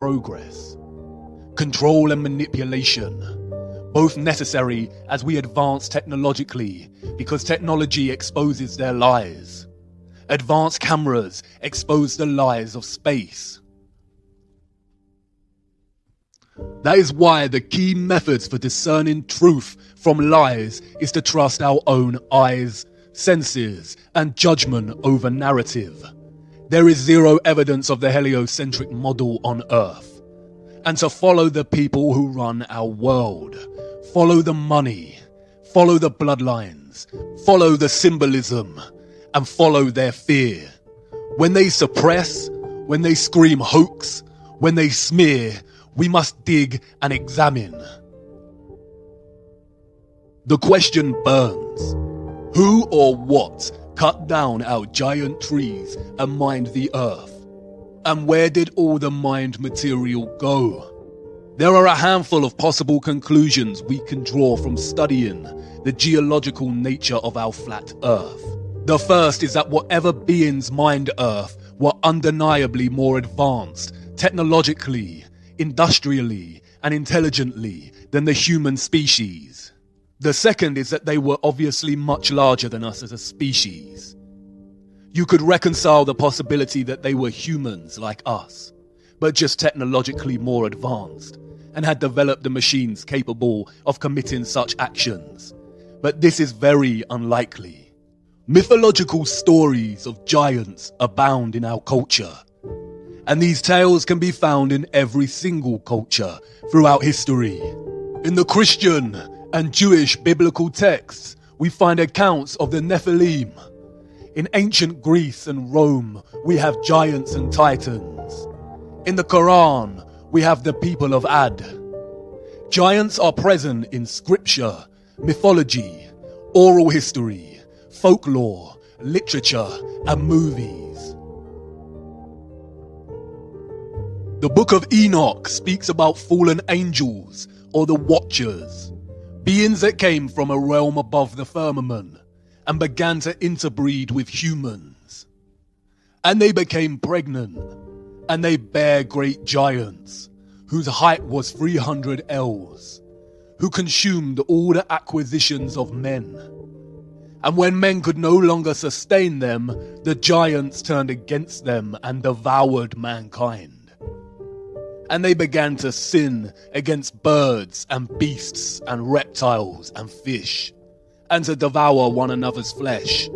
progress. Control and manipulation, both necessary as we advance technologically, because technology exposes their lies. Advanced cameras expose the lies of space. That is why the key methods for discerning truth from lies is to trust our own eyes, senses, and judgment over narrative. There is zero evidence of the heliocentric model on Earth. And to follow the people who run our world, follow the money, follow the bloodlines, follow the symbolism, and follow their fear. When they suppress, when they scream hoax, when they smear, we must dig and examine. The question burns. Who or what cut down our giant trees and mined the earth? And where did all the mined material go? There are a handful of possible conclusions we can draw from studying the geological nature of our flat earth. The first is that whatever beings mined earth were undeniably more advanced, technologically, industrially, and intelligently than the human species. The second is that they were obviously much larger than us as a species. You could reconcile the possibility that they were humans like us, but just technologically more advanced, and had developed the machines capable of committing such actions. But this is very unlikely. Mythological stories of giants abound in our culture, and these tales can be found in every single culture throughout history. In the Christian and Jewish biblical texts, we find accounts of the Nephilim. In ancient Greece and Rome, we have giants and titans. In the Quran, we have the people of Ad. Giants are present in scripture, mythology, oral history, folklore, literature, and movies. The Book of Enoch speaks about fallen angels, or the Watchers, beings that came from a realm above the firmament and began to interbreed with humans. And they became pregnant, and they bare great giants, whose height was 300 ells, who consumed all the acquisitions of men. And when men could no longer sustain them, the giants turned against them and devoured mankind. And they began to sin against birds and beasts and reptiles and fish, and to devour one another's flesh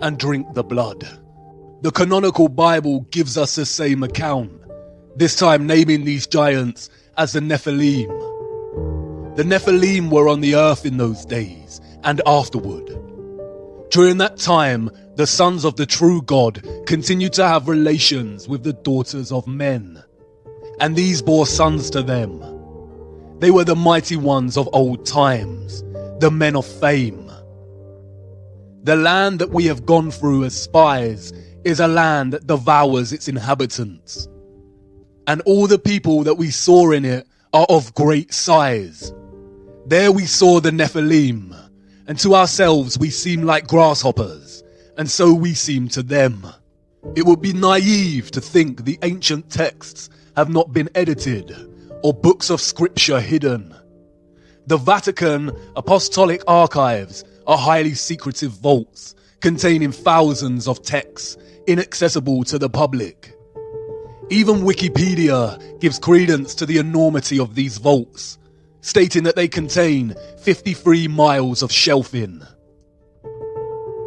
and drink the blood. The canonical Bible gives us the same account, this time naming these giants as the Nephilim. The Nephilim were on the earth in those days and afterward. During that time, the sons of the true God continued to have relations with the daughters of men, and these bore sons to them. They were the mighty ones of old times, the men of fame. The land that we have gone through as spies is a land that devours its inhabitants. And all the people that we saw in it are of great size. There we saw the Nephilim, and to ourselves we seem like grasshoppers, and so we seem to them. It would be naive to think the ancient texts have not been edited, or books of scripture hidden. The Vatican Apostolic Archives are highly secretive vaults containing thousands of texts inaccessible to the public. Even Wikipedia gives credence to the enormity of these vaults, stating that they contain 53 miles of shelving.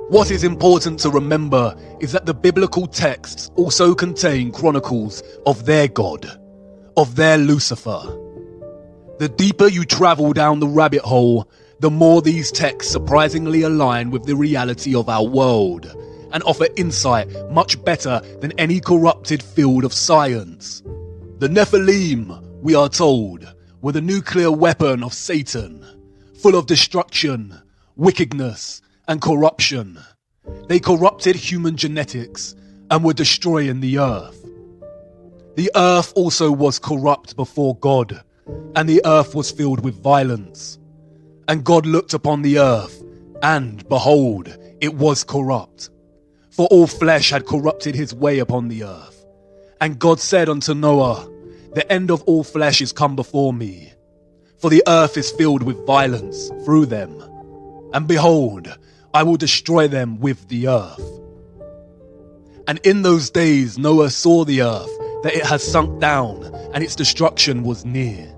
What is important to remember is that the biblical texts also contain chronicles of their God, of their Lucifer. The deeper you travel down the rabbit hole, the more these texts surprisingly align with the reality of our world, and offer insight much better than any corrupted field of science. The Nephilim, we are told, were the nuclear weapon of Satan, full of destruction, wickedness, and corruption. They corrupted human genetics and were destroying the earth. The earth also was corrupt before God, and the earth was filled with violence. And God looked upon the earth, and behold, it was corrupt. For all flesh had corrupted his way upon the earth. And God said unto Noah, the end of all flesh is come before me, for the earth is filled with violence through them. And behold, I will destroy them with the earth. And in those days Noah saw the earth, that it has sunk down, and its destruction was near.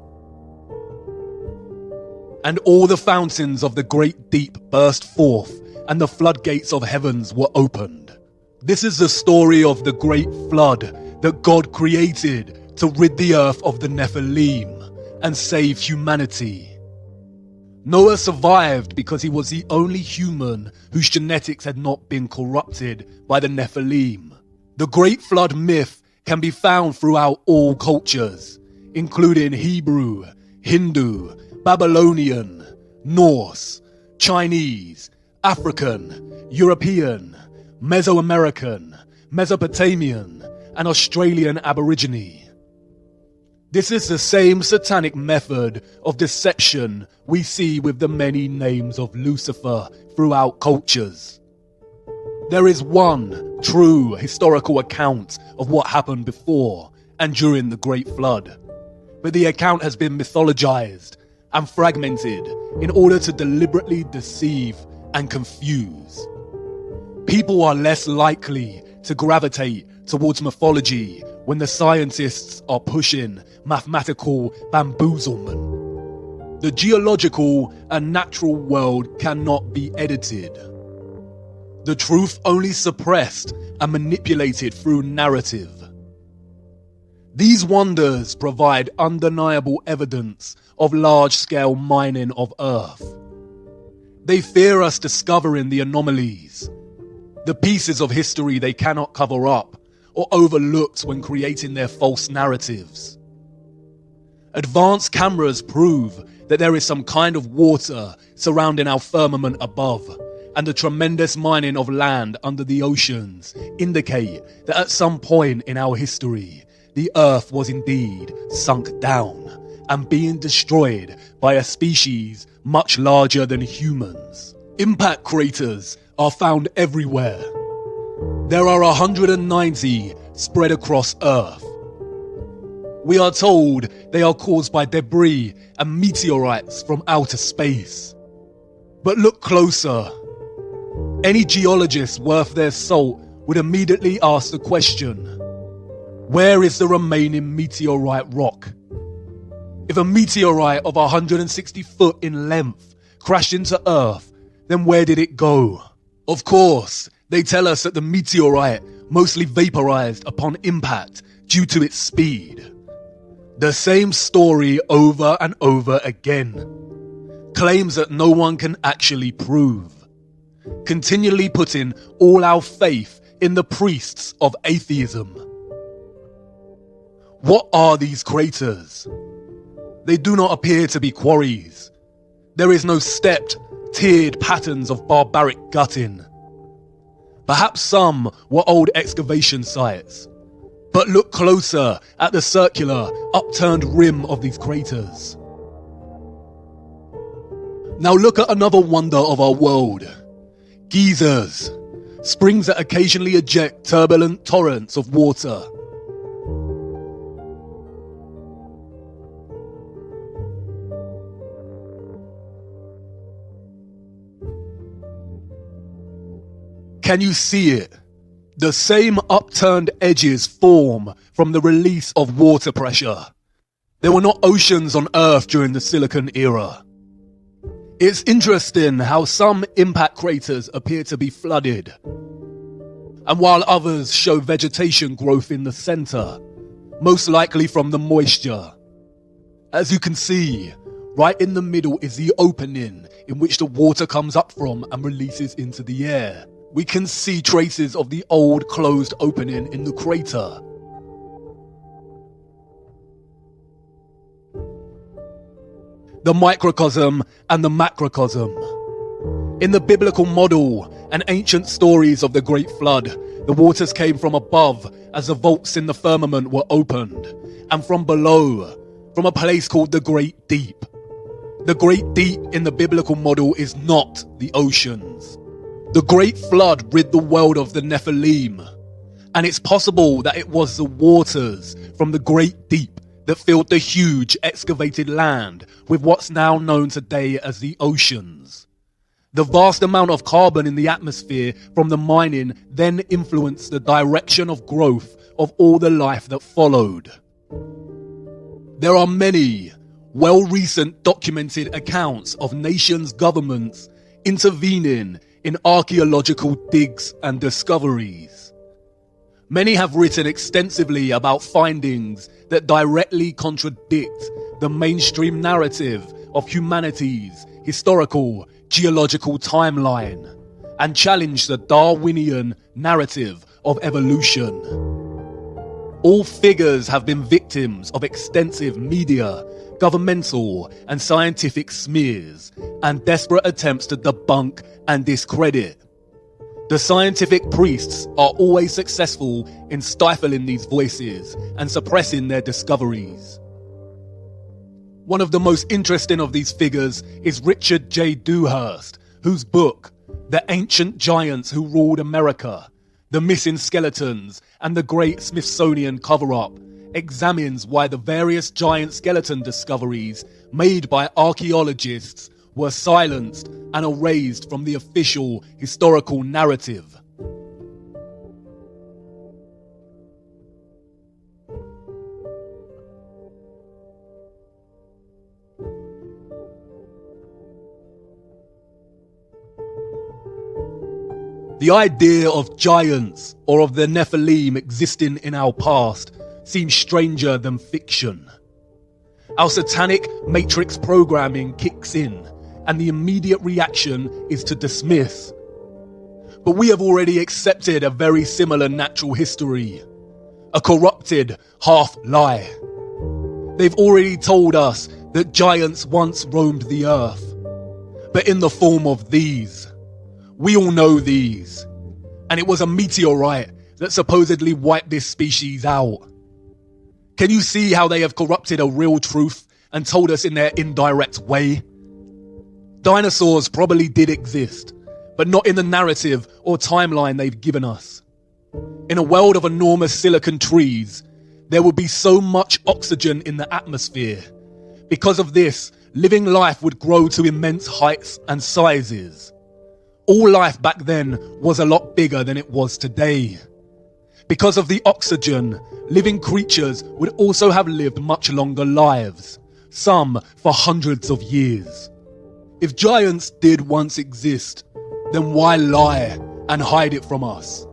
And all the fountains of the great deep burst forth, and the floodgates of heavens were opened. This is the story of the great flood that God created to rid the earth of the Nephilim and save humanity. Noah survived because he was the only human whose genetics had not been corrupted by the Nephilim. The Great Flood myth can be found throughout all cultures, including Hebrew, Hindu, Babylonian, Norse, Chinese, African, European, Mesoamerican, Mesopotamian, and Australian Aborigine. This is the same satanic method of deception we see with the many names of Lucifer throughout cultures. There is one true historical account of what happened before and during the Great Flood, but the account has been mythologized and fragmented in order to deliberately deceive and confuse. People are less likely to gravitate towards mythology when the scientists are pushing mathematical bamboozlement. The geological and natural world cannot be edited. The truth only suppressed and manipulated through narrative. These wonders provide undeniable evidence of large-scale mining of Earth. They fear us discovering the anomalies, the pieces of history they cannot cover up or overlooked when creating their false narratives. Advanced cameras prove that there is some kind of water surrounding our firmament above, and the tremendous mining of land under the oceans indicate that at some point in our history, the Earth was indeed sunk down and being destroyed by a species much larger than humans. Impact craters are found everywhere. There are 190 spread across Earth. We are told they are caused by debris and meteorites from outer space. But look closer. Any geologist worth their salt would immediately ask the question, where is the remaining meteorite rock? If a meteorite of 160 foot in length crashed into Earth, then where did it go? Of course, they tell us that the meteorite mostly vaporized upon impact due to its speed. The same story over and over again. Claims that no one can actually prove. Continually putting all our faith in the priests of atheism. What are these craters? They do not appear to be quarries. There is no stepped, tiered patterns of barbaric gutting. Perhaps some were old excavation sites. But look closer at the circular, upturned rim of these craters. Now look at another wonder of our world. Geysers, springs that occasionally eject turbulent torrents of water. Can you see it? The same upturned edges form from the release of water pressure. There were not oceans on Earth during the Silica Era. It's interesting how some impact craters appear to be flooded, and while others show vegetation growth in the center, most likely from the moisture. As you can see, right in the middle is the opening in which the water comes up from and releases into the air. We can see traces of the old closed opening in the crater. The microcosm and the macrocosm. In the biblical model and ancient stories of the Great Flood, the waters came from above as the vaults in the firmament were opened, and from below, from a place called the Great Deep. The Great Deep in the biblical model is not the oceans. The Great Flood rid the world of the Nephilim, and it's possible that it was the waters from the Great Deep that filled the huge excavated land with what's now known today as the oceans. The vast amount of carbon in the atmosphere from the mining then influenced the direction of growth of all the life that followed. There are many recent documented accounts of nations' governments intervening in archaeological digs and discoveries. Many have written extensively about findings that directly contradict the mainstream narrative of humanity's historical geological timeline and challenge the Darwinian narrative of evolution. All figures have been victims of extensive media, governmental and scientific smears and desperate attempts to debunk and discredit. The scientific priests are always successful in stifling these voices and suppressing their discoveries. One of the most interesting of these figures is Richard J. Dewhurst, whose book, The Ancient Giants Who Ruled America, The Missing Skeletons, and the Great Smithsonian Cover-Up, examines why the various giant skeleton discoveries made by archaeologists were silenced and erased from the official historical narrative. The idea of giants or of the Nephilim existing in our past seems stranger than fiction. Our satanic matrix programming kicks in, and the immediate reaction is to dismiss. But we have already accepted a very similar natural history, a corrupted half-lie. They've already told us that giants once roamed the earth, but in the form of these. We all know these, and it was a meteorite that supposedly wiped this species out. Can you see how they have corrupted a real truth and told us in their indirect way? Dinosaurs probably did exist, but not in the narrative or timeline they've given us. In a world of enormous silicon trees, there will be so much oxygen in the atmosphere. Because of this, living life would grow to immense heights and sizes. All life back then was a lot bigger than it was today. Because of the oxygen, living creatures would also have lived much longer lives, some for hundreds of years. If giants did once exist, then why lie and hide it from us?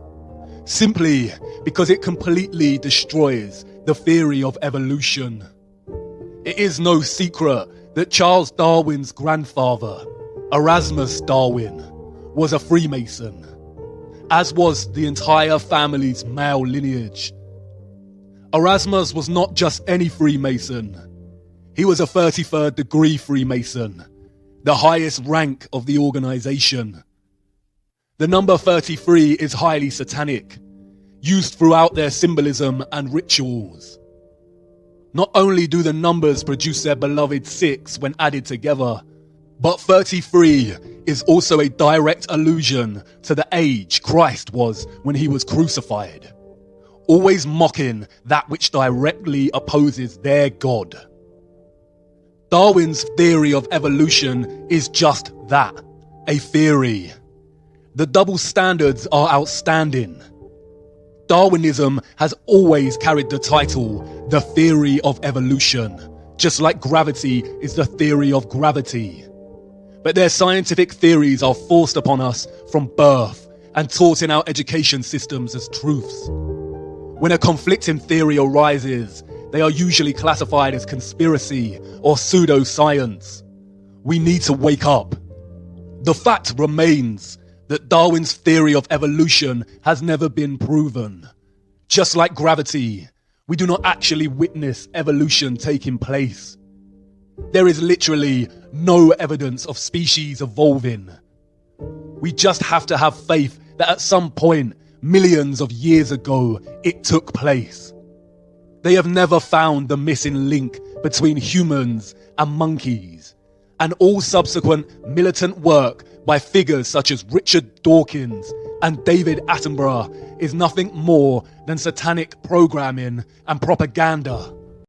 Simply because it completely destroys the theory of evolution. It is no secret that Charles Darwin's grandfather, Erasmus Darwin, was a Freemason, as was the entire family's male lineage. Erasmus was not just any Freemason. He was a 33rd degree Freemason, the highest rank of the organization. The number 33 is highly satanic, used throughout their symbolism and rituals. Not only do the numbers produce their beloved 6 when added together, but 33 is also a direct allusion to the age Christ was when he was crucified, always mocking that which directly opposes their God. Darwin's theory of evolution is just that, a theory. The double standards are outstanding. Darwinism has always carried the title, the theory of evolution, just like gravity is the theory of gravity. But their scientific theories are forced upon us from birth and taught in our education systems as truths. When a conflicting theory arises, they are usually classified as conspiracy or pseudoscience. We need to wake up. The fact remains that Darwin's theory of evolution has never been proven. Just like gravity, we do not actually witness evolution taking place. There is literally no evidence of species evolving. We just have to have faith that at some point, millions of years ago, it took place. They have never found the missing link between humans and monkeys, and all subsequent militant work by figures such as Richard Dawkins and David Attenborough is nothing more than satanic programming and propaganda.